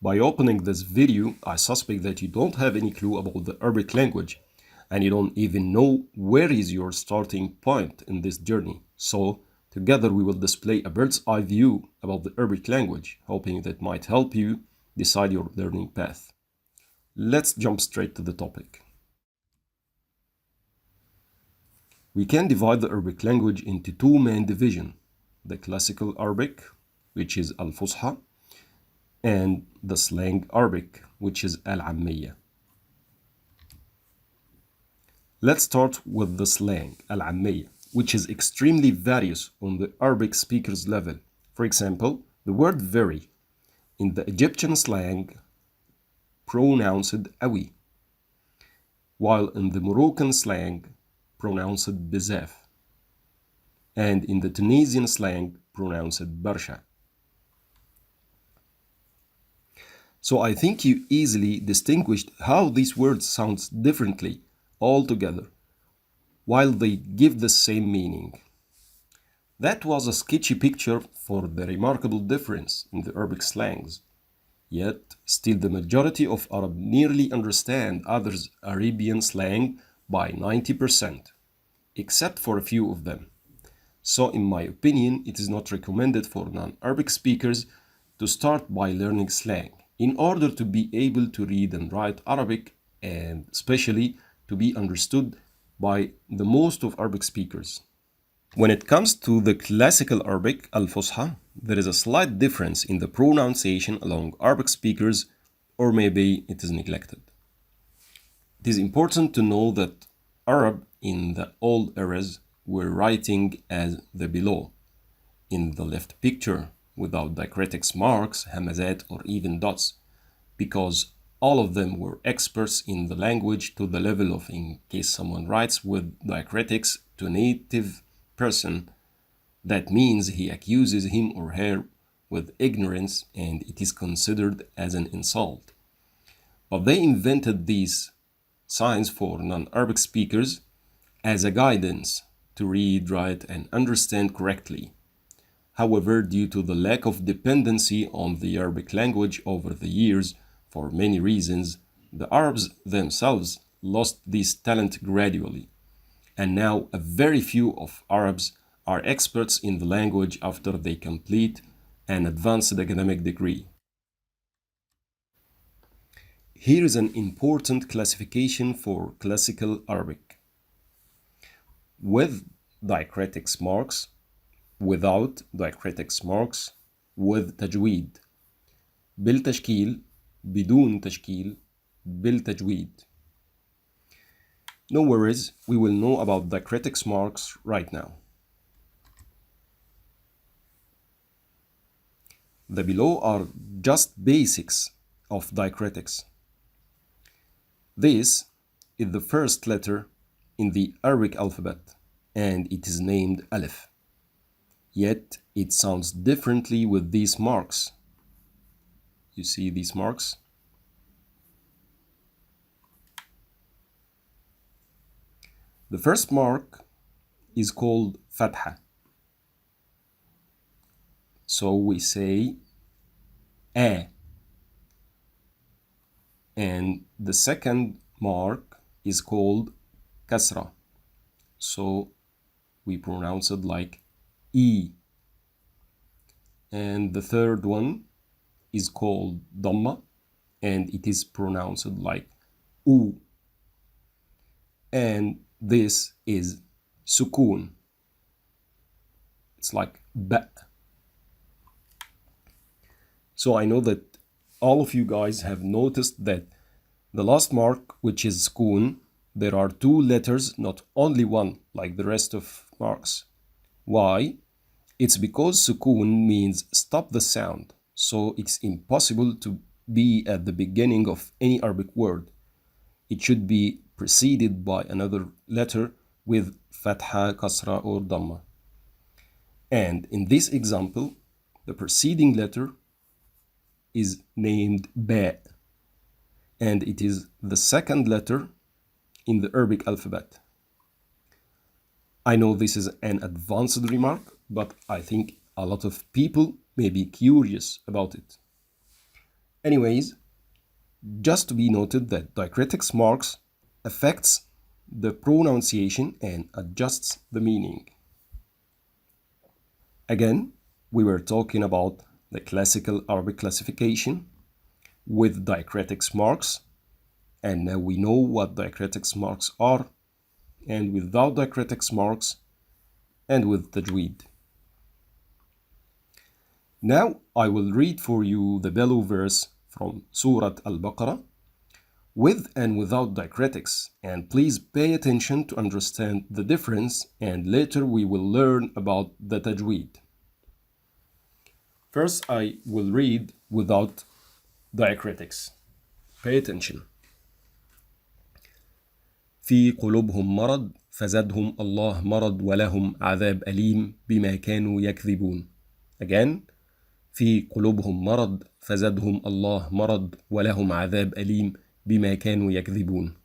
By opening this video, I suspect that you don't have any clue about the Arabic language and you don't even know where is your starting point in this journey. So, together we will display a bird's eye view about the Arabic language, hoping that might help you decide your learning path. Let's jump straight to the topic. We can divide the Arabic language into two main divisions, the classical Arabic, which is Al-Fusha, and the slang Arabic, which is Al-Ammiya. Let's start with the slang, Al-Ammiya, which is extremely various on the Arabic speaker's level. For example, the word very in the Egyptian slang pronounced awi, while in the Moroccan slang pronounced bezaf, and in the Tunisian slang pronounced barsha. So I think you easily distinguished how these words sound differently altogether, while they give the same meaning. That was a sketchy picture for the remarkable difference in the Arabic slangs. Yet, still the majority of Arab nearly understand others' Arabian slang by 90%, except for a few of them. So in my opinion, it is not recommended for non-Arabic speakers to start by learning slang in order to be able to read and write Arabic and especially to be understood by the most of Arabic speakers. When it comes to the classical Arabic, Al-Fusha, there is a slight difference in the pronunciation among Arabic speakers, or maybe it is neglected. It is important to know that Arab in the old eras were writing as the below, in the left picture, without diacritics marks, hamazat, or even dots, because all of them were experts in the language to the level of, in case someone writes with diacritics to native person, that means he accuses him or her with ignorance and it is considered as an insult. But they invented these signs for non-Arabic speakers as a guidance to read, write, and understand correctly. However, due to the lack of dependency on the Arabic language over the years, for many reasons, the Arabs themselves lost this talent gradually. And now a very few of Arabs are experts in the language after they complete an advanced academic degree. Here is an important classification for classical Arabic. With diacritics marks, without diacritics marks, with tajweed. بالتشكيل بدون تشكيل بالتجويد. No worries, we will know about diacritics marks right now. The below are just basics of diacritics. This is the first letter in the Arabic alphabet and it is named Alif. Yet it sounds differently with these marks. You see these marks? The first mark is called Fatha. So we say A. And the second mark is called Kasra. So we pronounce it like E. And the third one is called Dhamma and it is pronounced like U. And this is Sukun. It's like Ba. So I know that all of you guys have noticed that the last mark, which is Sukun, there are two letters, not only one, like the rest of marks. Why? It's because Sukun means stop the sound. So it's impossible to be at the beginning of any Arabic word. It should be preceded by another letter with Fatha, Kasra, or Dhamma. And in this example, the preceding letter is named Ba, and it is the second letter in the Arabic alphabet. I know this is an advanced remark, but I think a lot of people may be curious about it. Anyways, just to be noted that diacritics marks affects the pronunciation and adjusts the meaning. Again, we were talking about the classical Arabic classification with diacritics marks, and now we know what diacritics marks are, and without diacritics marks, and with tajweed. Now I will read for you the below verse from Surah Al-Baqarah with and without diacritics, and please pay attention to understand the difference, and later we will learn about the tajweed. First, I will read without diacritics. Pay attention. في قلوبهم مرض فزادهم الله مرض ولهم عذاب أليم بما كانوا يكذبون. Again, في قلوبهم مرض فزادهم الله مرض ولهم عذاب أليم بما كانوا يكذبون.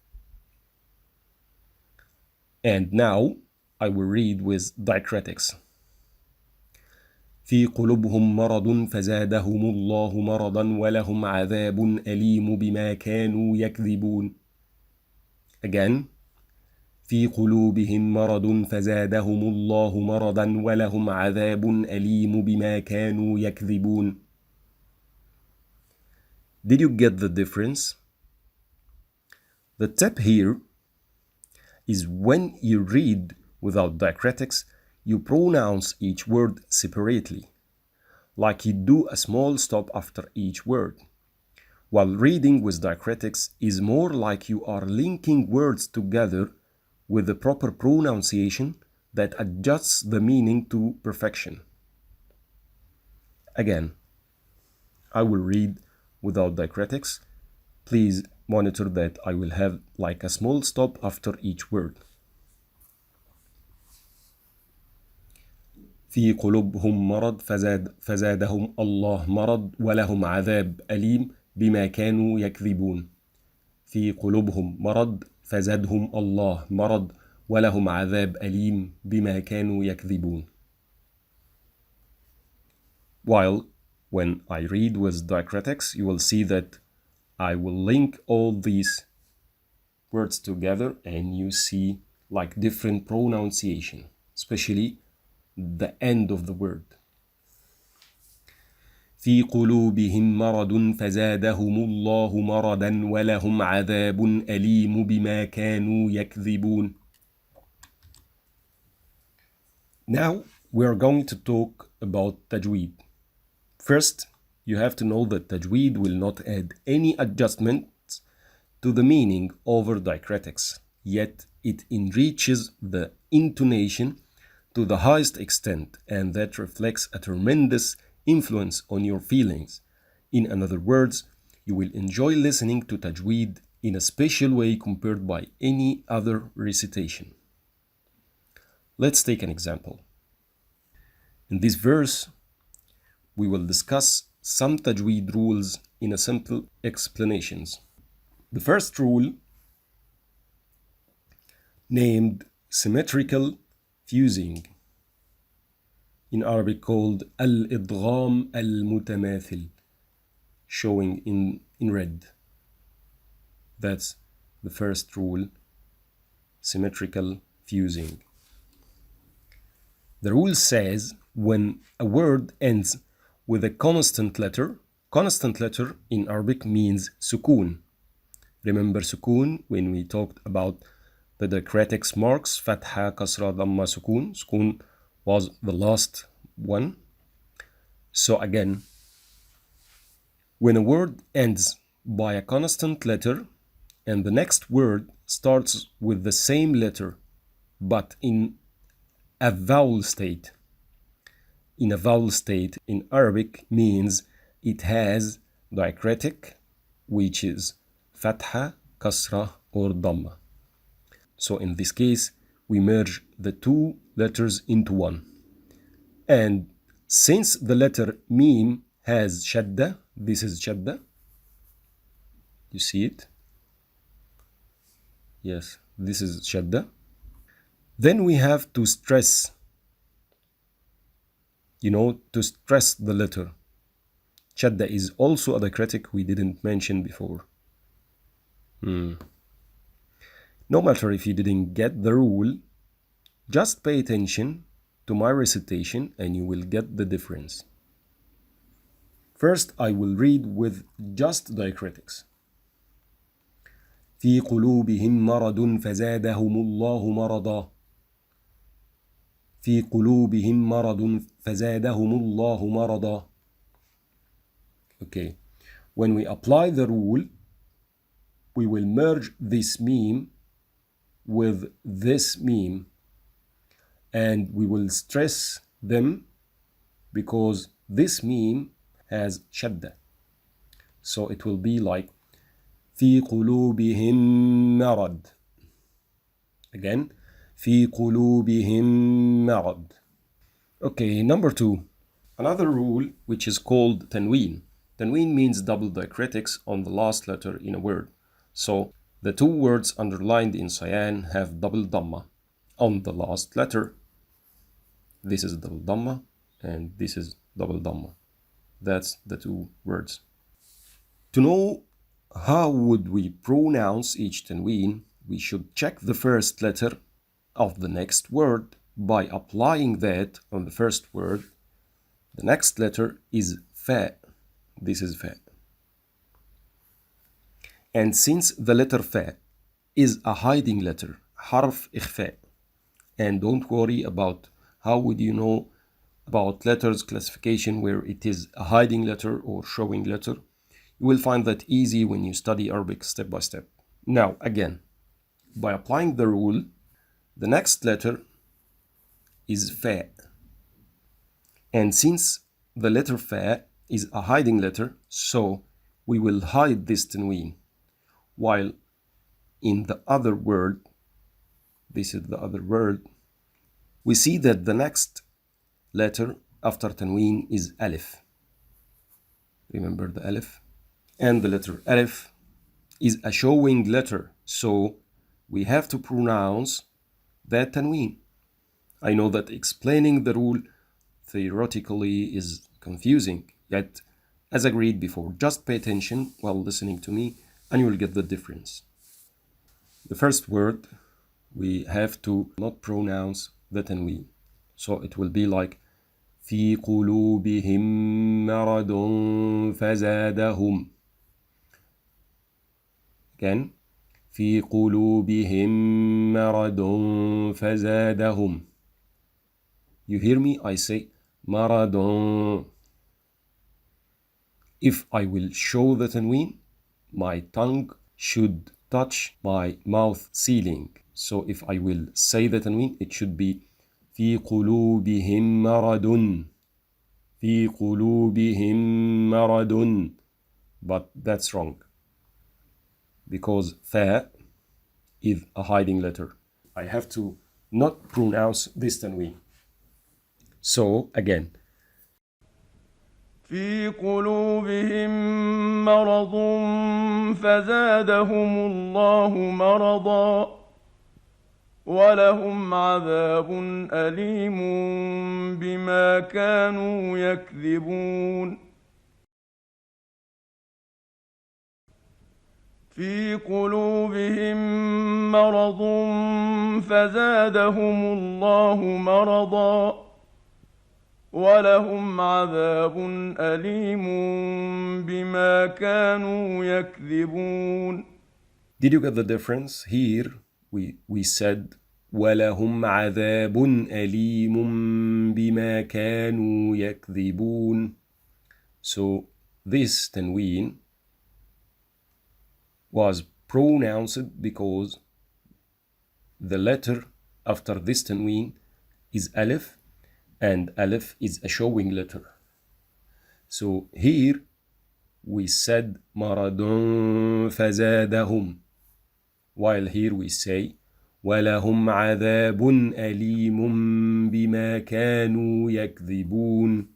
And now I will read with diacritics. في قلوبهم مرض فزادهم الله مرضا ولهم عذاب أليم بما كانوا يكذبون. Again, في قلوبهم مرض فزادهم الله مرضا ولهم عذاب أليم بما كانوا يكذبون. Did you get the difference? The tip here is when you read without diacritics, you pronounce each word separately, like you do a small stop after each word. While reading with diacritics is more like you are linking words together with the proper pronunciation that adjusts the meaning to perfection. Again, I will read without diacritics. Please monitor that I will have like a small stop after each word. في قلوبهم مرض فزادهم الله مرض ولهم عذاب أليم بما كانوا يكذبون. في قلوبهم مرض فزادهم الله مرض ولهم عذاب أليم بما كانوا يكذبون. While when I read with diacritics, you will see that I will link all these words together and you see like different pronunciation, especially the end of the word. في قلوبهم مرض فزادهم الله مرضا ولهم عذاب أليم بما كانوا يكذبون. Now we are going to talk about tajweed. First, you have to know that tajweed will not add any adjustments to the meaning over diacritics, yet it enriches the intonation to the highest extent, and that reflects a tremendous influence on your feelings. In other words, you will enjoy listening to tajweed in a special way compared by any other recitation. Let's take an example. In this verse, we will discuss some tajweed rules in a simple explanations. The first rule, named symmetrical fusing, in Arabic called al-idgham al-mutamathil, showing in red. That's the first rule, symmetrical fusing. The rule says when a word ends with a constant letter in Arabic means sukun. Remember sukun when we talked about the diacritics marks, fatha, kasra, dhamma, sukun. Sukun was the last one. So again, when a word ends by a constant letter and the next word starts with the same letter but in a vowel state, in Arabic means it has diacritic, which is fatha, kasra, or dhamma. So in this case, we merge the two letters into one. And since the letter mim has shadda, this is shadda. You see it? Yes, this is shadda. Then we have to stress, to stress the letter. Shadda is also a diacritic we didn't mention before. No matter if you didn't get the rule, just pay attention to my recitation and you will get the difference. First, I will read with just diacritics. في قلوبهم مرض فزادهم الله مرضا. في قلوبهم مرض فزادهم الله مرضا. Okay, when we apply the rule, we will merge this meme with this meme and we will stress them because this meme has shadda. So it will be like في قلوبهم مرض. Again, في قلوبهم مرض. Okay, number 2. Another rule which is called tanween. Tanween means double diacritics on the last letter in a word. So the two words underlined in cyan have double dhamma on the last letter. This is double dhamma and this is double dhamma. That's the two words. To know how would we pronounce each tanween, we should check the first letter of the next word by applying that on the first word. The next letter is fa. This is fa. And since the letter fa is a hiding letter, حرف إخفاء, and don't worry about how would you know about letters classification where it is a hiding letter or showing letter. You will find that easy when you study Arabic step by step. Now, again, by applying the rule, the next letter is fa. And since the letter fa is a hiding letter, so we will hide this tanween. While in the other word, this is the other word, we see that the next letter after tanween is alif. Remember the alif? And the letter alif is a showing letter, so we have to pronounce that tanween. I know that explaining the rule theoretically is confusing, yet as agreed before, just pay attention while listening to me and you will get the difference. The first word, we have to not pronounce the tanween. So it will be like في قلوبهم مرض فزادهم. Again, في قلوبهم مرض فزادهم. You hear me? I say مرض. If I will show the tanween, my tongue should touch my mouth ceiling. So if I will say the tanween, it should be في قلوبهم مرض. في قلوبهم مرض. But that's wrong, because fa is a hiding letter. I have to not pronounce this tanween. So again, في قلوبهم مرض فزادهم الله مرضا ولهم عذاب أليم بما كانوا يكذبون. في قلوبهم مرض فزادهم الله مرضا ولهم عذاب أليم بما كانوا يكذبون. Did you get the difference? Here we said ولهم عذاب أليم بما كانوا يكذبون. So this tanween was pronounced because the letter after this tanween is alif, and alif is a showing letter. So here we said مرض فزادهم, while here we say ولهم عذاب أليم بما كانوا يكذبون.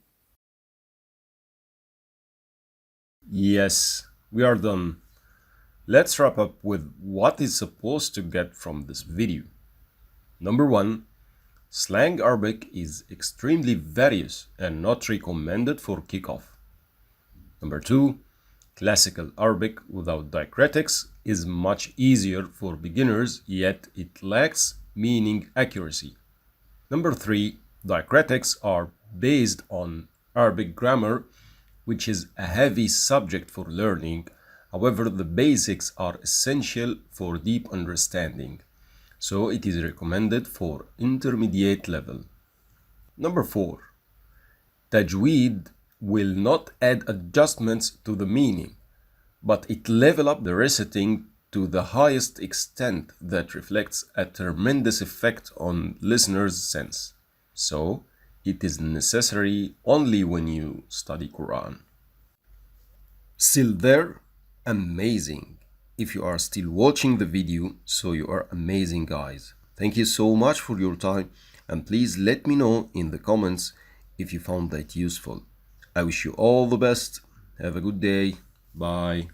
Yes, we are done. Let's wrap up with what is supposed to get from this video. Number 1, slang Arabic is extremely various and not recommended for kickoff. Number 2, classical Arabic without diacritics is much easier for beginners, yet it lacks meaning accuracy. Number 3, diacritics are based on Arabic grammar, which is a heavy subject for learning. However, the basics are essential for deep understanding, so it is recommended for intermediate level. Number 4, Tajweed will not add adjustments to the meaning, but it level up the reciting to the highest extent that reflects a tremendous effect on listeners' sense. So, it is necessary only when you study Quran. Still there? Amazing. If you are still watching the video, so you are amazing, guys. Thank you so much for your time, and please let me know in the comments if you found that useful. I wish you all the best. Have a good day. Bye.